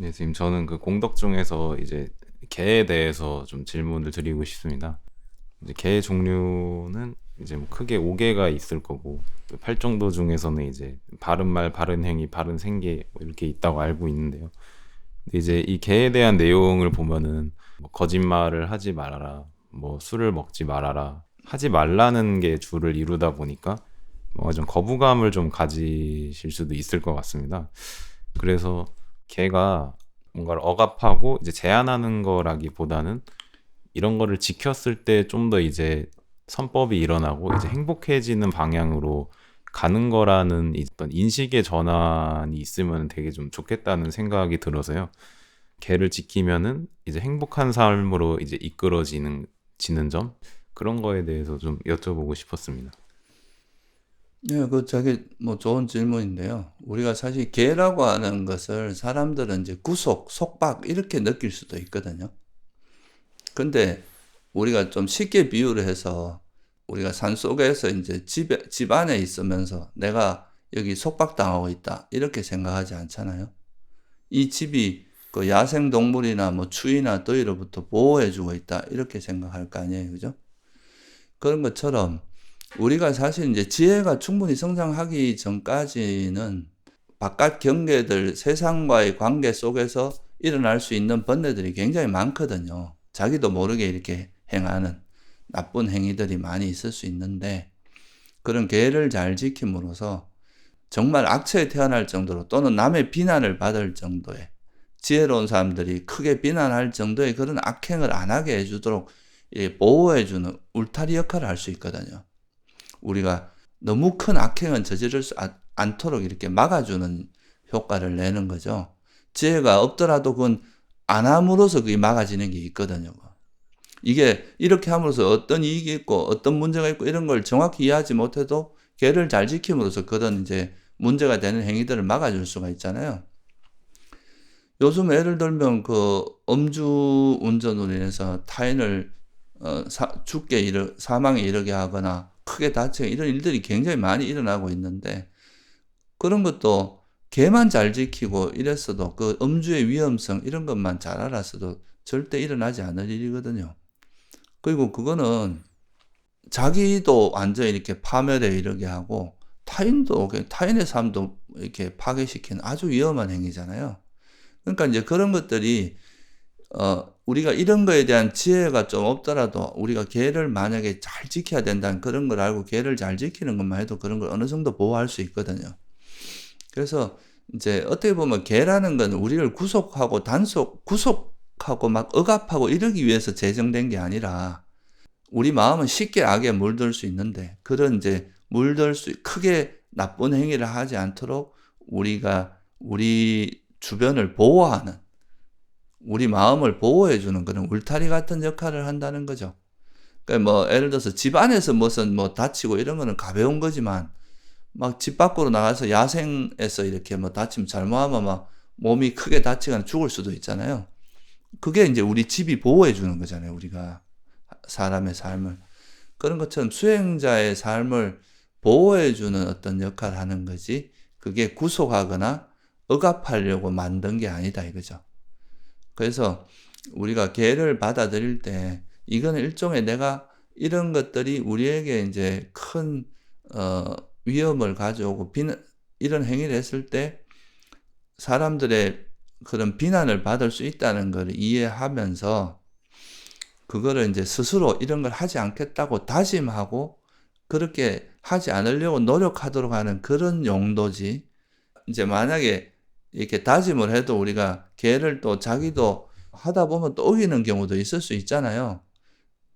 네, 선생님, 저는 그 공덕 중에서 이제 개에 대해서 좀 질문을 드리고 싶습니다. 이제 개 종류는 이제 뭐 크게 5개가 있을 거고, 그 팔정도 중에서는 이제 바른 말, 바른 행위, 바른 생계 뭐 이렇게 있다고 알고 있는데요. 근데 이제 이 개에 대한 내용을 보면은 뭐 거짓말을 하지 말아라, 뭐 술을 먹지 말아라, 하지 말라는 게 주를 이루다 보니까 뭔가 좀 거부감을 좀 가지실 수도 있을 것 같습니다. 그래서 걔가 뭔가를 억압하고 이제 제한하는 거라기보다는 이런 거를 지켰을 때 좀 더 이제 선법이 일어나고 이제 행복해지는 방향으로 가는 거라는 어떤 인식의 전환이 있으면 되게 좀 좋겠다는 생각이 들어서요. 걔를 지키면은 이제 행복한 삶으로 이제 지는 점 그런 거에 대해서 좀 여쭤보고 싶었습니다. 네, 그 저게 뭐 좋은 질문인데요. 우리가 사실 개라고 하는 것을 사람들은 이제 구속, 속박 이렇게 느낄 수도 있거든요. 근데 우리가 좀 쉽게 비유를 해서 우리가 산속에서 이제 집 안에 있으면서 내가 여기 속박당하고 있다 이렇게 생각하지 않잖아요. 이 집이 그 야생 동물이나 뭐 추위나 더위로부터 보호해주고 있다 이렇게 생각할 거 아니에요, 그죠? 그런 것처럼 우리가 사실 이제 지혜가 충분히 성장하기 전까지는 바깥 경계들, 세상과의 관계 속에서 일어날 수 있는 번뇌들이 굉장히 많거든요. 자기도 모르게 이렇게 행하는 나쁜 행위들이 많이 있을 수 있는데, 그런 계를 잘 지킴으로써 정말 악처에 태어날 정도로 또는 남의 비난을 받을 정도의, 지혜로운 사람들이 크게 비난할 정도의 그런 악행을 안 하게 해주도록 보호해주는 울타리 역할을 할 수 있거든요. 우리가 너무 큰 악행은 저지를 수 않도록 이렇게 막아주는 효과를 내는 거죠. 지혜가 없더라도 그건 안 함으로써 그게 막아지는 게 있거든요. 이게 이렇게 함으로써 어떤 이익이 있고 어떤 문제가 있고 이런 걸 정확히 이해하지 못해도 걔를 잘 지킴으로써 그런 이제 문제가 되는 행위들을 막아줄 수가 있잖아요. 요즘 예를 들면 그 음주 운전으로 인해서 타인을 사망에 이르게 하거나 크게 다치게 이런 일들이 굉장히 많이 일어나고 있는데, 그런 것도 걔만 잘 지키고 이랬어도 그 음주의 위험성 이런 것만 잘 알았어도 절대 일어나지 않을 일이거든요. 그리고 그거는 자기도 완전히 이렇게 파멸에 이르게 하고 타인의 삶도 이렇게 파괴시키는 아주 위험한 행위잖아요. 그러니까 이제 그런 것들이 우리가 이런 거에 대한 지혜가 좀 없더라도 우리가 개를 만약에 잘 지켜야 된다는 그런 걸 알고 개를 잘 지키는 것만 해도 그런 걸 어느 정도 보호할 수 있거든요. 그래서 이제 어떻게 보면 개라는 건 우리를 구속하고 막 억압하고 이러기 위해서 제정된 게 아니라, 우리 마음은 쉽게 악에 물들 수 있는데 그런 이제 크게 나쁜 행위를 하지 않도록 우리가 우리 주변을 보호하는, 우리 마음을 보호해주는 그런 울타리 같은 역할을 한다는 거죠. 그러니까 뭐 예를 들어서 집 안에서 무슨 뭐 다치고 이런 거는 가벼운 거지만 막 집 밖으로 나가서 야생에서 이렇게 뭐 다치면 잘못하면 막 몸이 크게 다치거나 죽을 수도 있잖아요. 그게 이제 우리 집이 보호해 주는 거잖아요. 우리가 사람의 삶을. 그런 것처럼 수행자의 삶을 보호해 주는 어떤 역할을 하는 거지, 그게 구속하거나 억압하려고 만든 게 아니다 이거죠. 그래서 우리가 개를 받아들일 때 이거는 일종의 내가 이런 것들이 우리에게 이제 큰 위험을 가져오고 이런 행위를 했을 때 사람들의 그런 비난을 받을 수 있다는 걸 이해하면서 그거를 이제 스스로 이런 걸 하지 않겠다고 다짐하고 그렇게 하지 않으려고 노력하도록 하는 그런 용도지. 이제 만약에 이렇게 다짐을 해도 우리가 걔를 또 자기도 하다 보면 또 어기는 경우도 있을 수 있잖아요.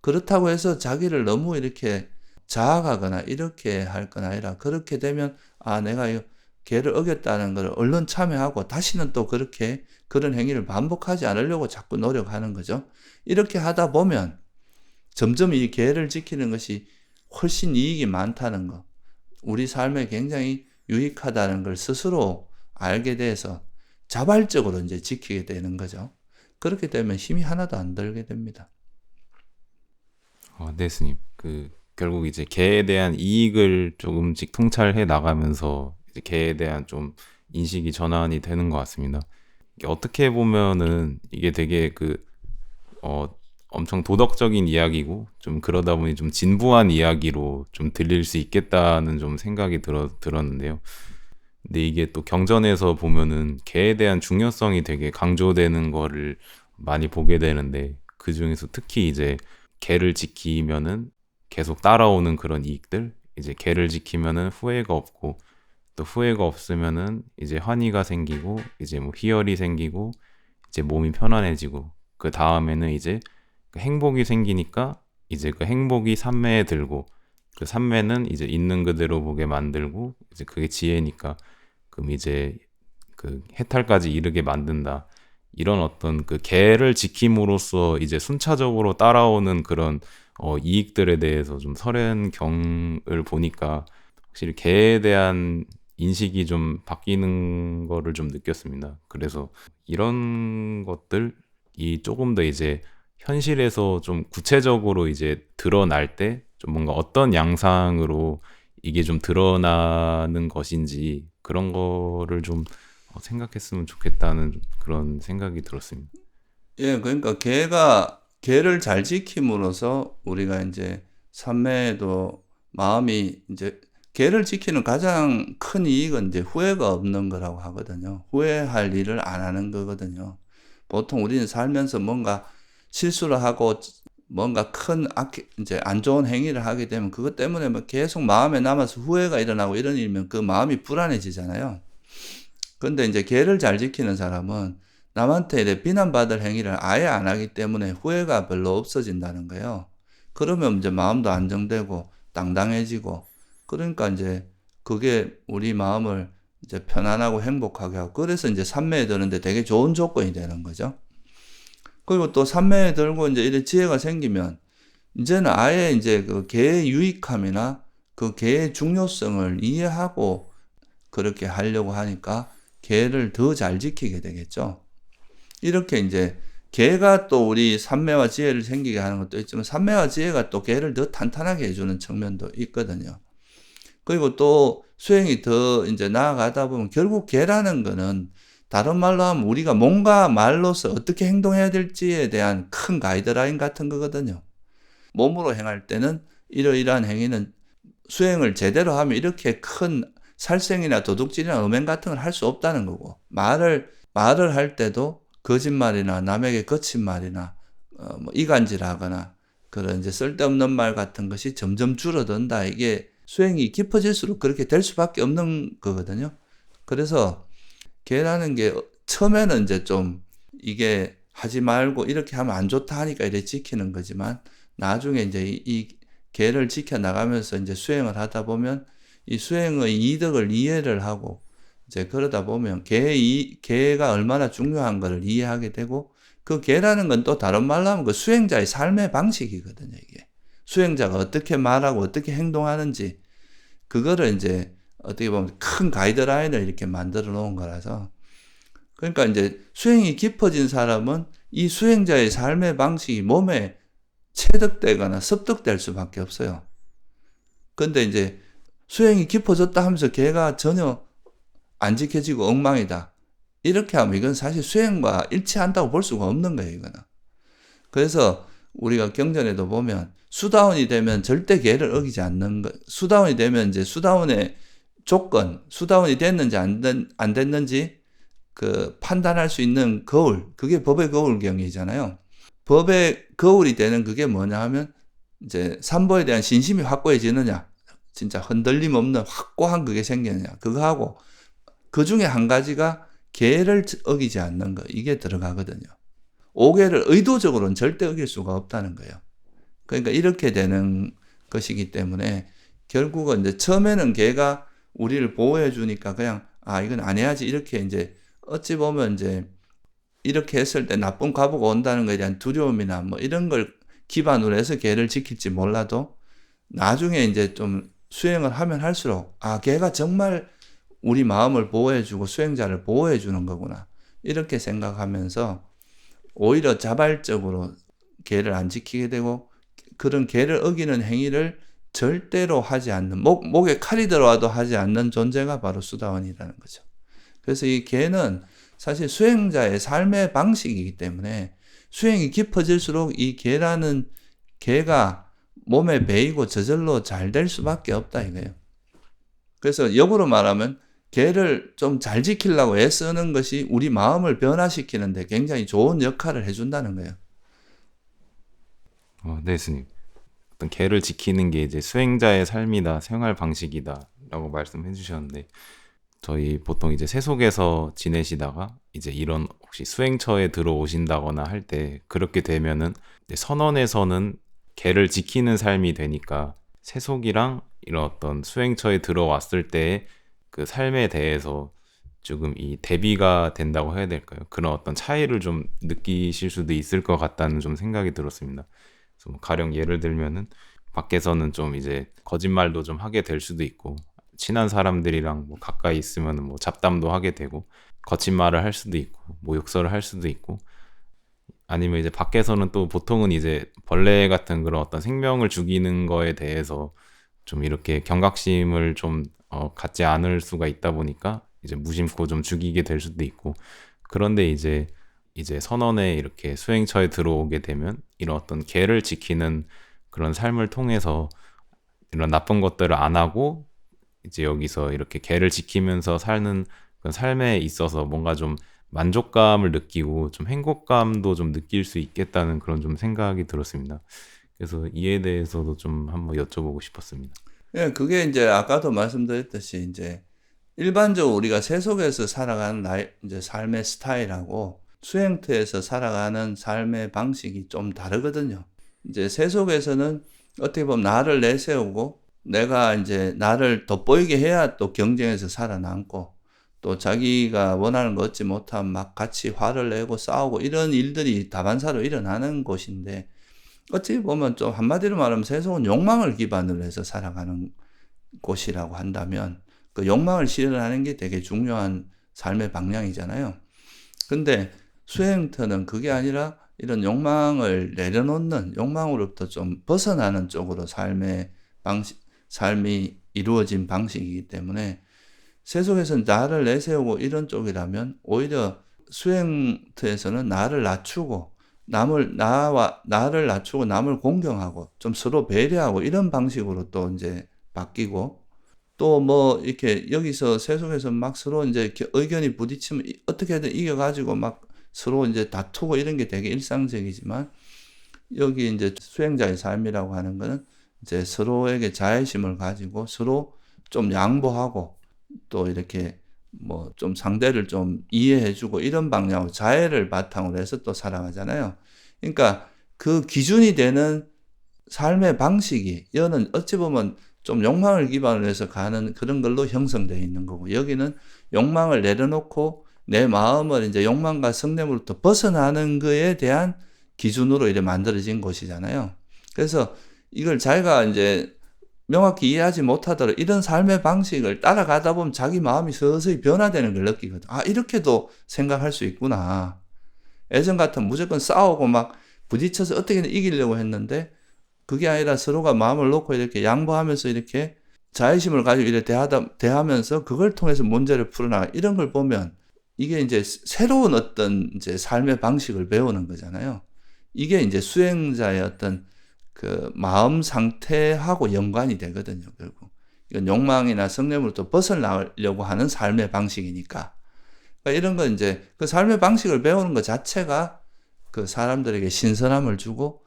그렇다고 해서 자기를 너무 이렇게 자학하거나 이렇게 할 건 아니라, 그렇게 되면 내가 이 걔를 어겼다는 걸 얼른 참여하고 다시는 또 그렇게 그런 행위를 반복하지 않으려고 자꾸 노력하는 거죠. 이렇게 하다 보면 점점 이 계를 지키는 것이 훨씬 이익이 많다는 거, 우리 삶에 굉장히 유익하다는 걸 스스로 알게 돼서 자발적으로 이제 지키게 되는 거죠. 그렇게 되면 힘이 하나도 안 들게 됩니다. 네, 스님. 결국 이제 개에 대한 이익을 조금씩 통찰해 나가면서 이제 개에 대한 좀 인식이 전환이 되는 것 같습니다. 이게 어떻게 보면은 이게 되게 어, 엄청 도덕적인 이야기고 좀 그러다 보니 좀 진부한 이야기로 좀 들릴 수 있겠다는 좀 생각이 들었는데요. 근데 이게 또 경전에서 보면은 개에 대한 중요성이 되게 강조되는 거를 많이 보게 되는데 그 중에서 특히 이제 개를 지키면은 계속 따라오는 그런 이익들, 이제 개를 지키면은 후회가 없고 또 후회가 없으면은 이제 환희가 생기고 이제 뭐 희열이 생기고 이제 몸이 편안해지고 그 다음에는 이제 그 행복이 생기니까 이제 그 행복이 삼매에 들고 그 삼매는 이제 있는 그대로 보게 만들고 이제 그게 지혜니까 그럼 이제 그 해탈까지 이르게 만든다. 이런 어떤 그 개를 지킴으로써 이제 순차적으로 따라오는 그런 이익들에 대해서 좀 설현경을 보니까 확실히 개에 대한 인식이 좀 바뀌는 거를 좀 느꼈습니다. 그래서 이런 것들이 조금 더 이제 현실에서 좀 구체적으로 이제 드러날 때 좀 뭔가 어떤 양상으로 이게 좀 드러나는 것인지 그런 거를 좀 생각했으면 좋겠다는 그런 생각이 들었습니다. 예, 그러니까 개를 잘 지킴으로써 우리가 이제 삼매에도 마음이 이제 개를 지키는 가장 큰 이익은 이제 후회가 없는 거라고 하거든요. 후회할 일을 안 하는 거거든요. 보통 우리는 살면서 뭔가 실수를 하고 뭔가 이제 안 좋은 행위를 하게 되면 그것 때문에 뭐 계속 마음에 남아서 후회가 일어나고 이런 일이면 그 마음이 불안해지잖아요. 근데 이제 개를 잘 지키는 사람은 남한테 이제 비난받을 행위를 아예 안 하기 때문에 후회가 별로 없어진다는 거예요. 그러면 이제 마음도 안정되고 당당해지고 그러니까 이제 그게 우리 마음을 이제 편안하고 행복하게 하고 그래서 이제 삼매에 드는데 되게 좋은 조건이 되는 거죠. 그리고 또 삼매에 들고 이제 이런 지혜가 생기면 이제는 아예 이제 그 개의 유익함이나 그 개의 중요성을 이해하고 그렇게 하려고 하니까 개를 더 잘 지키게 되겠죠. 이렇게 이제 개가 또 우리 삼매와 지혜를 생기게 하는 것도 있지만 삼매와 지혜가 또 개를 더 탄탄하게 해주는 측면도 있거든요. 그리고 또 수행이 더 이제 나아가다 보면 결국 개라는 거는 다른 말로 하면 우리가 뭔가 말로서 어떻게 행동해야 될지에 대한 큰 가이드라인 같은 거거든요. 몸으로 행할 때는 이러이러한 행위는 수행을 제대로 하면 이렇게 큰 살생이나 도둑질이나 음행 같은 걸 할 수 없다는 거고 말을 할 때도 거짓말이나 남에게 거친 말이나 뭐 이간질하거나 그런 이제 쓸데없는 말 같은 것이 점점 줄어든다. 이게 수행이 깊어질수록 그렇게 될 수밖에 없는 거거든요. 그래서 개라는 게 처음에는 이제 좀 이게 하지 말고 이렇게 하면 안 좋다 하니까 이렇게 지키는 거지만 나중에 이제 이 개를 지켜 나가면서 이제 수행을 하다 보면 이 수행의 이득을 이해를 하고 이제 그러다 보면 개가 얼마나 중요한 것을 이해하게 되고 그 개라는 건 또 다른 말로 하면 그 수행자의 삶의 방식이거든요, 이게. 수행자가 어떻게 말하고 어떻게 행동하는지 그거를 이제 어떻게 보면 큰 가이드라인을 이렇게 만들어 놓은 거라서 그러니까 이제 수행이 깊어진 사람은 이 수행자의 삶의 방식이 몸에 체득되거나 습득될 수밖에 없어요. 근데 이제 수행이 깊어졌다 하면서 걔가 전혀 안 지켜지고 엉망이다. 이렇게 하면 이건 사실 수행과 일치한다고 볼 수가 없는 거예요, 이거는. 그래서 우리가 경전에도 보면 수다원이 되면 절대 계를 어기지 않는 것. 수다원이 되면 이제 수다원의 조건, 수다원이 됐는지 안 됐는지 그 판단할 수 있는 거울, 그게 법의 거울경이잖아요. 법의 거울이 되는 그게 뭐냐 하면 이제 삼보에 대한 신심이 확고해지느냐, 진짜 흔들림 없는 확고한 그게 생기느냐, 그거하고 그 중에 한 가지가 계를 어기지 않는 거, 이게 들어가거든요. 오계를 의도적으로는 절대 어길 수가 없다는 거예요. 그러니까 이렇게 되는 것이기 때문에 결국은 이제 처음에는 걔가 우리를 보호해 주니까 그냥 이건 안 해야지 이렇게 이제 어찌 보면 이제 이렇게 했을 때 나쁜 과보가 온다는 것에 대한 두려움이나 뭐 이런 걸 기반으로 해서 걔를 지킬지 몰라도 나중에 이제 좀 수행을 하면 할수록 걔가 정말 우리 마음을 보호해주고 수행자를 보호해주는 거구나 이렇게 생각하면서 오히려 자발적으로 걔를 안 지키게 되고 그런 걔를 어기는 행위를 절대로 하지 않는 목에 칼이 들어와도 하지 않는 존재가 바로 수다원이라는 거죠. 그래서 이 걔는 사실 수행자의 삶의 방식이기 때문에 수행이 깊어질수록 이 개라는 개가 몸에 배이고 저절로 잘 될 수밖에 없다 이거예요. 그래서 역으로 말하면 개를 좀 잘 지키려고 애쓰는 것이 우리 마음을 변화시키는데 굉장히 좋은 역할을 해준다는 거예요. 네, 스님. 어떤 개를 지키는 게 이제 수행자의 삶이다, 생활 방식이다라고 말씀해 주셨는데, 저희 보통 이제 세속에서 지내시다가 이제 이런 혹시 수행처에 들어오신다거나 할 때 그렇게 되면은 이제 선원에서는 개를 지키는 삶이 되니까 세속이랑 이런 어떤 수행처에 들어왔을 때의 그 삶에 대해서 조금 이 대비가 된다고 해야 될까요? 그런 어떤 차이를 좀 느끼실 수도 있을 것 같다는 좀 생각이 들었습니다. 그래서 뭐 가령 예를 들면은 밖에서는 좀 이제 거짓말도 좀 하게 될 수도 있고 친한 사람들이랑 뭐 가까이 있으면 뭐 잡담도 하게 되고 거친 말을 할 수도 있고 뭐 욕설을 할 수도 있고 아니면 이제 밖에서는 또 보통은 이제 벌레 같은 그런 어떤 생명을 죽이는 거에 대해서 좀 이렇게 경각심을 좀 갖지 않을 수가 있다 보니까 이제 무심코 좀 죽이게 될 수도 있고 그런데 이제 선원에 이렇게 수행처에 들어오게 되면 이런 어떤 개를 지키는 그런 삶을 통해서 이런 나쁜 것들을 안 하고 이제 여기서 이렇게 개를 지키면서 사는 그런 삶에 있어서 뭔가 좀 만족감을 느끼고 좀 행복감도 좀 느낄 수 있겠다는 그런 좀 생각이 들었습니다. 그래서 이에 대해서도 좀 한번 여쭤보고 싶었습니다. 예, 그게 이제 아까도 말씀드렸듯이 이제 일반적으로 우리가 세속에서 살아가는 이제 삶의 스타일하고 수행터에서 살아가는 삶의 방식이 좀 다르거든요. 이제 세속에서는 어떻게 보면 나를 내세우고 내가 이제 나를 돋보이게 해야 또 경쟁에서 살아남고 또 자기가 원하는 거 얻지 못하면 막 같이 화를 내고 싸우고 이런 일들이 다반사로 일어나는 곳인데 어찌 보면 좀 한마디로 말하면 세속은 욕망을 기반으로 해서 살아가는 곳이라고 한다면 그 욕망을 실현하는 게 되게 중요한 삶의 방향이잖아요. 근데 수행터는 그게 아니라 이런 욕망을 내려놓는 욕망으로부터 좀 벗어나는 쪽으로 삶이 이루어진 방식이기 때문에 세속에서는 나를 내세우고 이런 쪽이라면 오히려 수행터에서는 나를 낮추고 나를 낮추고 남을 공경하고 좀 서로 배려하고 이런 방식으로 또 이제 바뀌고 또 뭐 이렇게 여기서 세속에서 막 서로 이제 의견이 부딪히면 어떻게든 이겨가지고 막 서로 이제 다투고 이런 게 되게 일상적이지만 여기 이제 수행자의 삶이라고 하는 거는 이제 서로에게 자애심을 가지고 서로 좀 양보하고 또 이렇게 뭐 좀 상대를 좀 이해해주고 이런 방향으로 자애를 바탕으로 해서 또 살아가잖아요. 그러니까 그 기준이 되는 삶의 방식이 여는 어찌 보면 좀 욕망을 기반으로 해서 가는 그런 걸로 형성되어 있는 거고 여기는 욕망을 내려놓고 내 마음을 이제 욕망과 성냄으로부터 벗어나는 거에 대한 기준으로 이렇게 만들어진 곳이잖아요. 그래서 이걸 자기가 이제 명확히 이해하지 못하더라도 이런 삶의 방식을 따라가다 보면 자기 마음이 서서히 변화되는 걸 느끼거든. 아, 이렇게도 생각할 수 있구나. 예전 같으면 무조건 싸우고 막 부딪혀서 어떻게든 이기려고 했는데 그게 아니라 서로가 마음을 놓고 이렇게 양보하면서 이렇게 자애심을 가지고 이렇게 대하면서 그걸 통해서 문제를 풀어나가 이런 걸 보면 이게 이제 새로운 어떤 이제 삶의 방식을 배우는 거잖아요. 이게 이제 수행자의 어떤 그 마음 상태하고 연관이 되거든요, 결국. 이건 욕망이나 성냄으로부터 벗어나려고 하는 삶의 방식이니까. 그러니까 이런 건 이제 그 삶의 방식을 배우는 것 자체가 그 사람들에게 신선함을 주고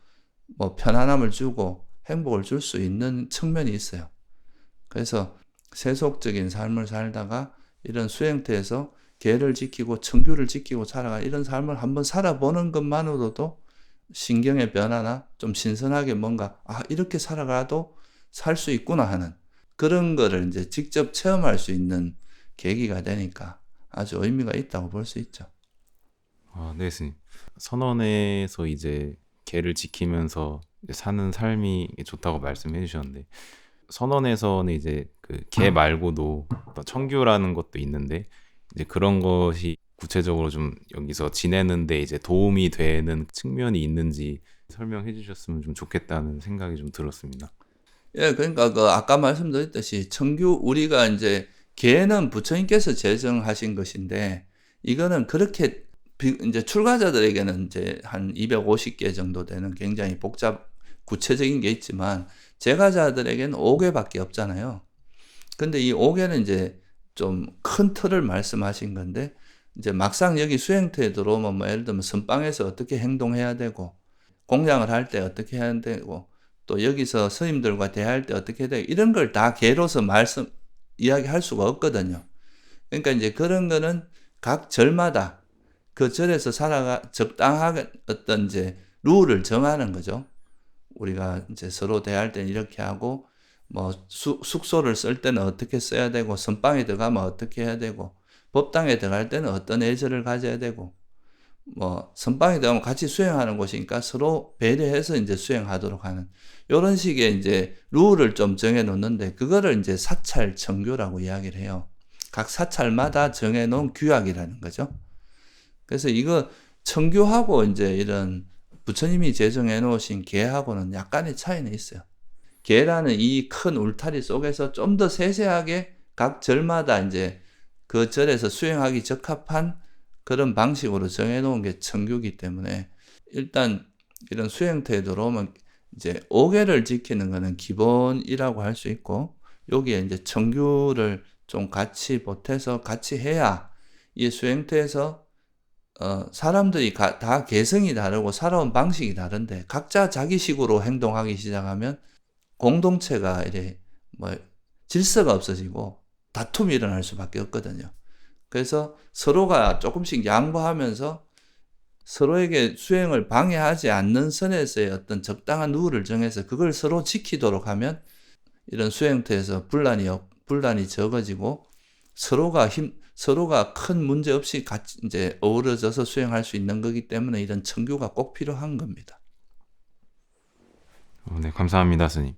뭐 편안함을 주고 행복을 줄 수 있는 측면이 있어요. 그래서 세속적인 삶을 살다가 이런 수행터에서 계를 지키고 청규를 지키고 살아가 이런 삶을 한번 살아보는 것만으로도 신경의 변화나 좀 신선하게 뭔가 이렇게 살아가도 살 수 있구나 하는 그런 거를 이제 직접 체험할 수 있는 계기가 되니까 아주 의미가 있다고 볼 수 있죠. 네, 스님. 선원에서 이제 개를 지키면서 이제 사는 삶이 좋다고 말씀해 주셨는데 선원에서는 이제 그 개 말고도 어떤 청규라는 것도 있는데 이제 그런 것이 구체적으로 좀 여기서 지내는데 이제 도움이 되는 측면이 있는지 설명해 주셨으면 좀 좋겠다는 생각이 좀 들었습니다. 예, 그러니까 그 아까 말씀드렸듯이 청규 우리가 이제 계는 부처님께서 제정하신 것인데 이거는 그렇게 이제 출가자들에게는 이제 한 250개 정도 되는 굉장히 구체적인 게 있지만 제가자들에게는 5개밖에 없잖아요. 근데 이 5개는 이제 좀 큰 틀을 말씀하신 건데 이제 막상 여기 수행터에 들어오면 뭐 예를 들면 선방에서 어떻게 행동해야 되고 공양을 할 때 어떻게 해야 되고 또 여기서 스님들과 대할 때 어떻게 해야 되고 이런 걸 다 개로서 이야기할 수가 없거든요. 그러니까 이제 그런 거는 각 절마다 그 절에서 적당하게 어떤 이제 룰을 정하는 거죠. 우리가 이제 서로 대할 때는 이렇게 하고, 뭐, 숙소를 쓸 때는 어떻게 써야 되고, 선방에 들어가면 어떻게 해야 되고, 법당에 들어갈 때는 어떤 예절을 가져야 되고, 뭐, 선방에 들어가면 같이 수행하는 곳이니까 서로 배려해서 이제 수행하도록 하는, 요런 식의 이제 룰을 좀 정해 놓는데, 그거를 이제 사찰 정교라고 이야기를 해요. 각 사찰마다 정해 놓은 규약이라는 거죠. 그래서 이거 청교하고 이제 이런 부처님이 제정해 놓으신 계하고는 약간의 차이는 있어요. 계라는 이 큰 울타리 속에서 좀 더 세세하게 각 절마다 이제 그 절에서 수행하기 적합한 그런 방식으로 정해 놓은 게 청교이기 때문에 일단 이런 수행터에 들어오면 이제 5개를 지키는 거는 기본이라고 할 수 있고 여기에 이제 청교를 좀 같이 보태서 같이 해야 이 수행터에서 사람들이 다 개성이 다르고 살아온 방식이 다른데 각자 자기식으로 행동하기 시작하면 공동체가 이래 뭐 질서가 없어지고 다툼이 일어날 수밖에 없거든요. 그래서 서로가 조금씩 양보하면서 서로에게 수행을 방해하지 않는 선에서의 어떤 적당한 룰을 정해서 그걸 서로 지키도록 하면 이런 수행터에서 분란이 적어지고 서로가 큰 문제 없이 같이 이제 어우러져서 수행할 수 있는 거기 때문에 이런 청교가 꼭 필요한 겁니다. 네, 감사합니다, 스님.